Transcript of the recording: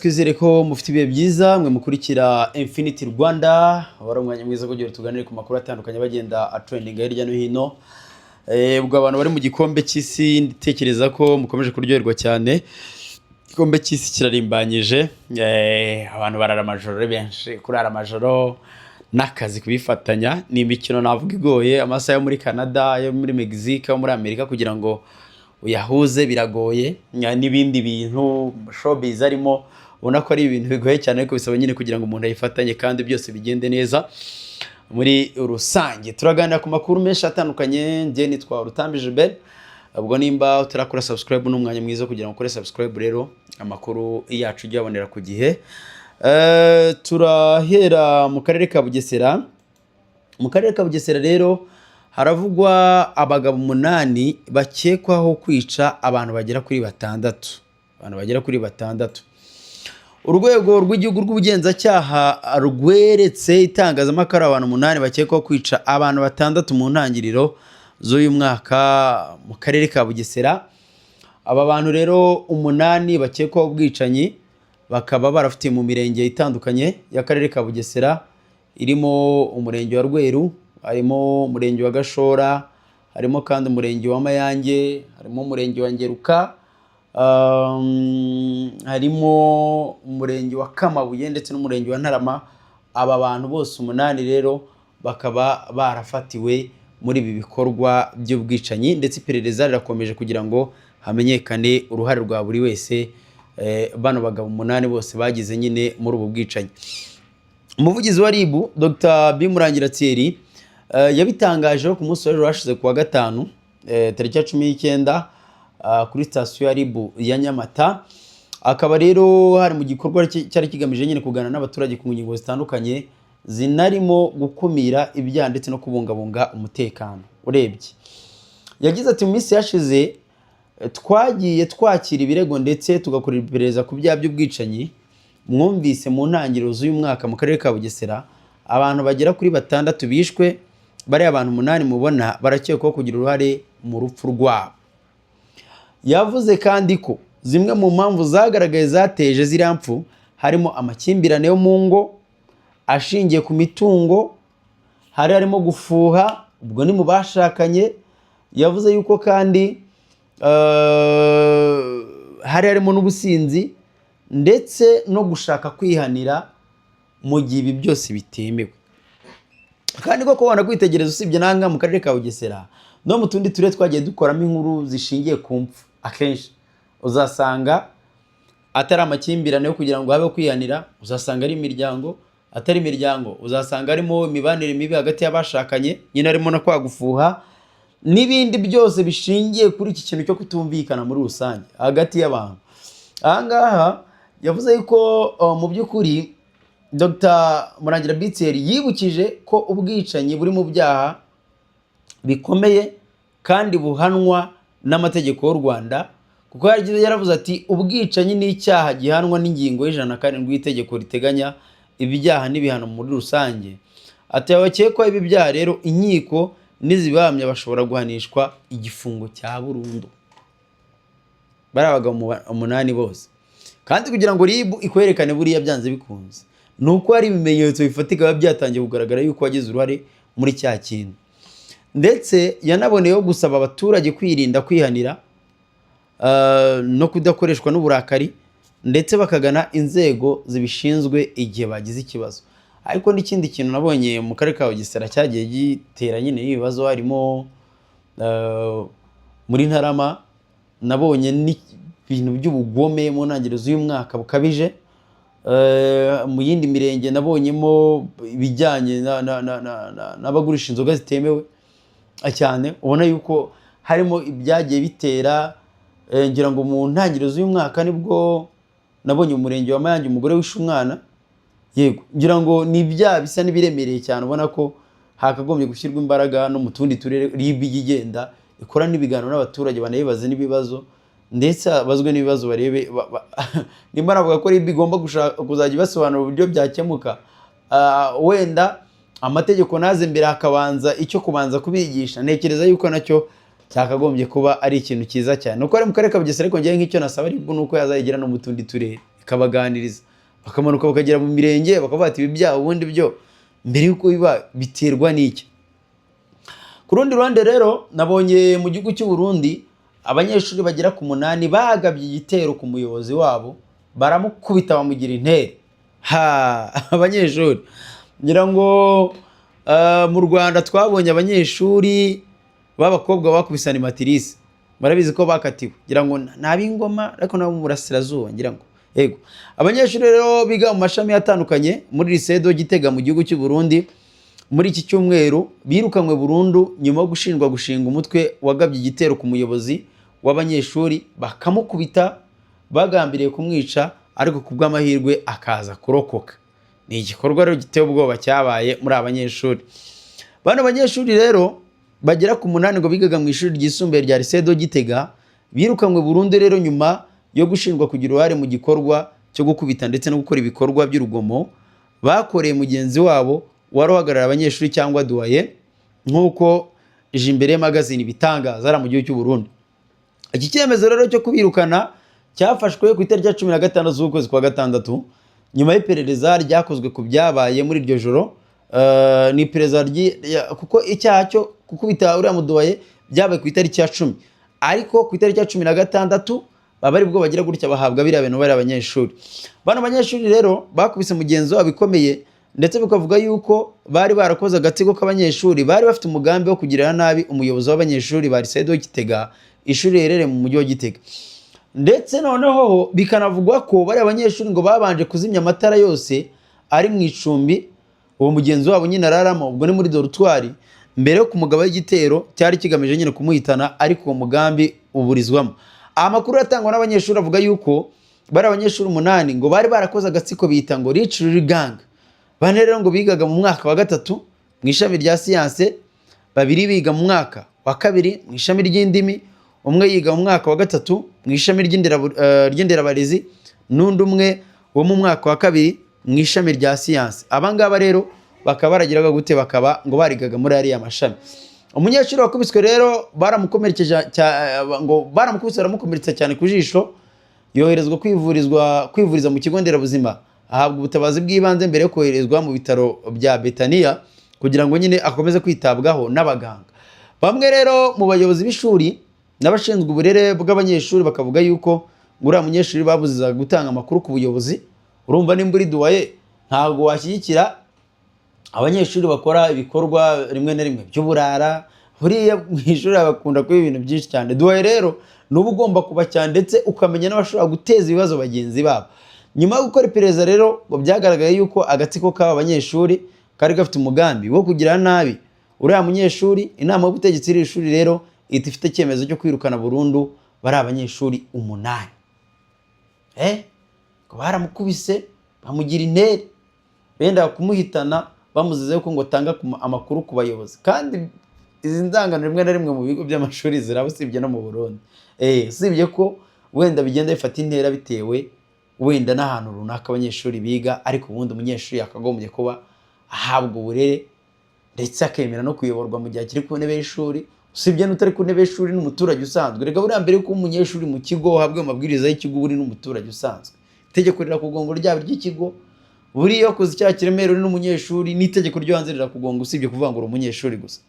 twizere ko mufite ibihe byiza mwe mukurikira Infinity Rwanda wari umwanya mwiza kugira tuganire ku makuru atandukanye bagenda trending hirya no hino. Ubwo abantu bari mu gikombe cy'isi nditekereza ko mukomeje kuryoherwa cyane. Igikombe cy'isi kirarimbanyije, abantu barara amajoro benshi, kurara amajoro nakazi kubifatanya. Ni imikino navuga igoye, amasaha yo muri Canada, yo muri Mexique, yo muri Amerika kugira ngo uyahuze biragoye. N'ibindi bintu showbiz arimo ubona ko ari ibintu bigoye cyane, ariko bisaba nyine kugira ngo umuntu ayifatanye kandi byose bigende neza. Muri rusange turaganira ku makuru menshi atandukanye. Njye nitwa Rutambi Gilbert. Ubwo nimba utarakora subscribe n'umwanya mwiza kugira ngo ukore subscribe, rero amakuru yacu ujyabonera ku gihe. Turahera mu karere ka Bugesera. Mu karere ka Bugesera rero haravugwa abagabo 8 bakekwaho kwica abantu bagera kuri 6. Urwego rw'igihugu rw'ubugenzacyaha rweretse itangazamakuru abantu 8 bakekwaho kwica abantu 6 mu ntangiriro z'uyu mwaka mu karere ka Bugesera. Aba bantu rero 8 bakekwaho ubwicanyi bakaba barafitiye mu mirenge itandukanye y'akarere ka Bugesera, irimo umurenge wa Rweru, harimo umurenge wa Gashora, harimo kandi umurenge wa Mayange, harimo umurenge wa Ngeruka, harimo umurenge wa Kamabuye ndetse n'umurenge wa Ntarama. Aba bantu bose 8 rero bakaba barafatiwe muri ibi bikorwa by'ubwicanyi, ndetse iperereza rirakomeje kugira ngo hamenyekane uruhare rwa buri wese. Bano bagabo 8 bose bagize nyine muri ubu bwicanyi. Umuvugizi wa RIB Dr. Bimurangira Thierry yabitangaje ku munsi w'ejo hashize kuwa gatanu tariki 19 kuri station ya RIB ya Nyamata. Akaba rero hari mu gikorwa cyari kigamije nyine kuganira n'abaturage ku ngingo zitandukanye zinarimo gukumira ibyaha ndetse no kubungabunga umutekano. Urebye yagize ati mu minsi yashize twagiye twakira ibirego ndetse tugakorera iperereza ku byaha by'ubwicanyi. Mwumvise mu ntangiriro z'uyu mwaka mu karere ka Bugesera abantu bagera kuri 6 bishwe. Bari abantu 8 mubona barakekwaho kugira uruhare mu rupfu rwabo. Yavuze kandi ko zimwe mu mpamvu zagaragaye zateje ziriya mpfu harimo amakimbirane yo mu ngo ashingiye ku mitungo, harimo gufuha, ubwo ni mu bashakanye. Yavuze yuko kandi harimo n'ubusinzi ndetse no gushaka kwihanira mu gihe ibi byose bitemewe. Kandi ko kubona kwitegereza usibye nanga mu karere ka Bugesera no mu tundi turere twagiye dukoramo inkuru zishingiye ku mpfu, akenshi uzasanga atari amakimbirane yo kugira ngo habe kwihanira, uzasanga ari imiryango, atari imiryango uzasanga harimo imibanire mibi hagati y'abashakanye, nyine harimo no kwagufuha n'ibindi byose bishingiye kuri iki kintu cyo kutumvikana muri rusange hagati y'abantu. Ahangaha yavuze yuko mu by'ukuri Dr. Murangira Bitseri yibukije ko ubwicanyi buri mu byaha bikomeye kandi buhanwa n'amategeko y'u Rwanda, kuko yaravuze ati ubwicanyi ni icyaha gihanwa n'ingingo y'107 y'itegeko riteganya ibyaha n'ibihano muri rusange. Ati abakekwaho ibi byaha rero inkiko nizibahamya bashobora guhanishwa igifungo cya burundu. Barabaga 8 bose. Kandi kugira ngo RIB ikwerekane buriya byanze bikunze nuko hari ibimenyetso bifatika byatangiye kugaragara yuko wagize uruhare muri cya kintu. Ndetse yanaboneyeho gusaba abaturage kwirinda kwihanira no kudakoreshwa n'uburakari, ndetse bakagana inzego zibishinzwe igihe bagize ikibazo. Ariko n'ikindi kintu nabonye mu karere ka Bugesera cyagiye gitera nyine ibibazo, harimo muri Ntarama nabonye n'ibintu by'ubugome mu ntangiriro z'uyu mwaka bukabije. Mu yindi mirenge nabonyemo ibijyanye n'abagurisha inzoga zitemewe cyane. Ubona yuko harimo ibyagiye bitera, ngira ngo mu ntangiriro z'uyu mwaka nibwo nabonye umurenge wa Mayange umugore wishe umwana. Yego, ngira ngo ni ibyaha bisa n'ibiremereye cyane, ubona ko hakagombye gushyirwa imbaraga no mu tundi turere RIB igenda ikora n'ibiganiro n'abaturage banayibaze n'ibibazo, ndetse bazwe n'ibibazo barebe nimba navuga ko RIB igomba kuzajya basobanura uburyo byakemuka. Wenda amategeko naze mbere hakabanza icyo kubanza kubigisha. Ntekereza yuko nacyo cyakagombye kuba ari ikintu cyiza cyane. Uko ari mu karere ka Bugesera, ariko ngiye nk'icyo nasaba RIB nuko yazayigira no mu tundi turere ikabaganiriza, bakamanuka bakagera mu mirenge bakavuga ati ibi byaha ubundi byo mbere y'uko biba biterwa n'iki. Ku rundi ruhande rero nabonye mu gihugu cy'u Burundi abanyeshuri bagera ku 8 bagabye igitero ku muyobozi wabo, baramukubita bamugira intere. Abanyeshuri ngira ngo mu Rwanda twabonye abanyeshuri b'abakobwa bakubise animatrice, barabizi ko bakatiwe, ngira ngo nab'ingoma ariko nabo mu Burasirazuba ngira ngo yego. Abanyeshuri rero biga mu mashami atandukanye muri lycée de Gitega mu gihugu cy'u Burundi muri iki cyumweru birukanywe burundu nyuma yo gushinjwa gushinga umutwe wagabye igitero ku muyobozi w'abanyeshuri, bakamukubita bagambiriye kumwica, ariko ku bw'amahirwe akaza kurokoka. Ni igikorwa rero giteye ubwoba cyabaye muri abanyeshuri. Bano banyeshuri rero bagera ku 8 ngo bigaga mu ishuri ryisumbuye rya lycée de Gitega birukanywe burundu rero nyuma yo gushinjwa kugira uruhare mu gikorwa cyo gukubita ndetse no gukora ibikorwa by'urugomo bakoreye mugenzi wabo wari uhagarariye abanyeshuri cyangwa duwaye, nk'uko Jimbere magazine bitangaza ara mu gihugu cy'u Burundi. Iki cyemezo rero cyo kubirukana cyafashwe ku itariki ya 16 z'ukwezi kwa gatandatu nyuma y'iperereza ryakozwe ku byabaye muri iryo joro. Ni iperereza kuko icyaha cyo gukubita uriya muduwaye byabaye ku itariki ya 10, ariko ku itariki ya 16 baba ari bwo bagira gutya bahabwa biriya bintu bari abanyeshuri. Bano banyeshuri rero bakubise mugenzi wabo bikomeye, ndetse bikavuga yuko bari barakoze agatsiko k'abanyeshuri bari bafite umugambi wo kugirira nabi umuyobozi w'abanyeshuri ba lycée de Gitega, ishuri riherereye mu mujyi wa Gitega. Ndetse noneho bikanavugwa ko bari abanyeshuri ngo babanje kuzimya amatara yose ari mu icumbi uwo mugenzi wabo nyine araramo, ubwo ni muri dortoir, mbere yo kumugaba y'igitero cyari kigamije nyine kumuhitana, ariko uwo mugambi uburizwamo. Amakuru yatangwa n'abanyeshuri avuga yuko bari abanyeshuri 8 ngo bari barakoze agatsiko bita ngo Rich Gang. Bane rero ngo bigaga mu mwaka wa 3 mu ishami rya science, 2 biga mu mwaka wa 2 mu ishami ry'indimi, umwe yiga mu mwaka wa 3 mu ishami ry'inderabarezi, n'undi umwe wo mu mwaka wa 2 mu ishami rya science. Abangaba rero bakaba baragiraga gute, bakaba ngo barigaga muri ariya mashami. Umunyeshuri wakubiswe rero baramukomerekeje ngo baramukubise baramukomeretsa cyane ku jisho, yoherezwa kwivuriza mu kigo nderabuzima, ahabwa ubutabazi bw'ibanze mbere yo koherezwa mu bitaro bya Betania kugira ngo nyine akomeze kwitabwaho n'abaganga. Bamwe rero mu bayobozi b'ishuri n'abashinzwe uburere bw'abanyeshuri bakavuga yuko ngura munyeshuri babuziza gutanga amakuru ku buyobozi. Urumva nimba uri duwaye ntabwo washyigikira abanyeshuri bakora ibikorwa rimwe na rimwe by'uburara, buriya mu ishuri bakunda kuba ibintu byinshi cyane. Duwaye rero nuba ugomba kuba cyane ndetse ukamenya n'abashobora guteza ibibazo bagenzi babo. Nyuma yo gukora iperereza rero ngo byagaragaye yuko agatsiko k'aba banyeshuri kari gafite umugambi wo kugira nabi uriya munyeshuri. Inama y'ubutegetsi y'iri shuri rero ifite icyemezo cyo kwirukana burundu bari abanyeshuri 8. Ngo baramukubise bamugira intere, benda kumuhitana bamuzize ko ngo tanga amakuru ku bayobozi. Kandi izi ndangano rimwe na rimwe mu bigo by'amashuri ziraba, usibye no mu Burundi. Usibye ko wenda bigenda bifata intera bitewe wenda n'ahantu runaka abanyeshuri biga, ariko ubundi umunyeshuri yakagombye kuba ahabwa uburere ndetse akemera no kuyoborwa mu gihe akiri ku ntebe y'ishuri. Usibye n'utari ku ntebe y'ishuri n'umuturage usanzwe. Rega buriya mbere ko umunyeshuri mu kigo uhabwa amabwiriza y'ikigo uri n'umuturage usanzwe. Itegeko rirakugonga ryaba ry'ikigo, buriya koze icyaha kiremerera uri n'umunyeshuri, n'itegeko ryo hanze rirakugonga, usibye kuvuga ngo uri umunyeshuri gusa.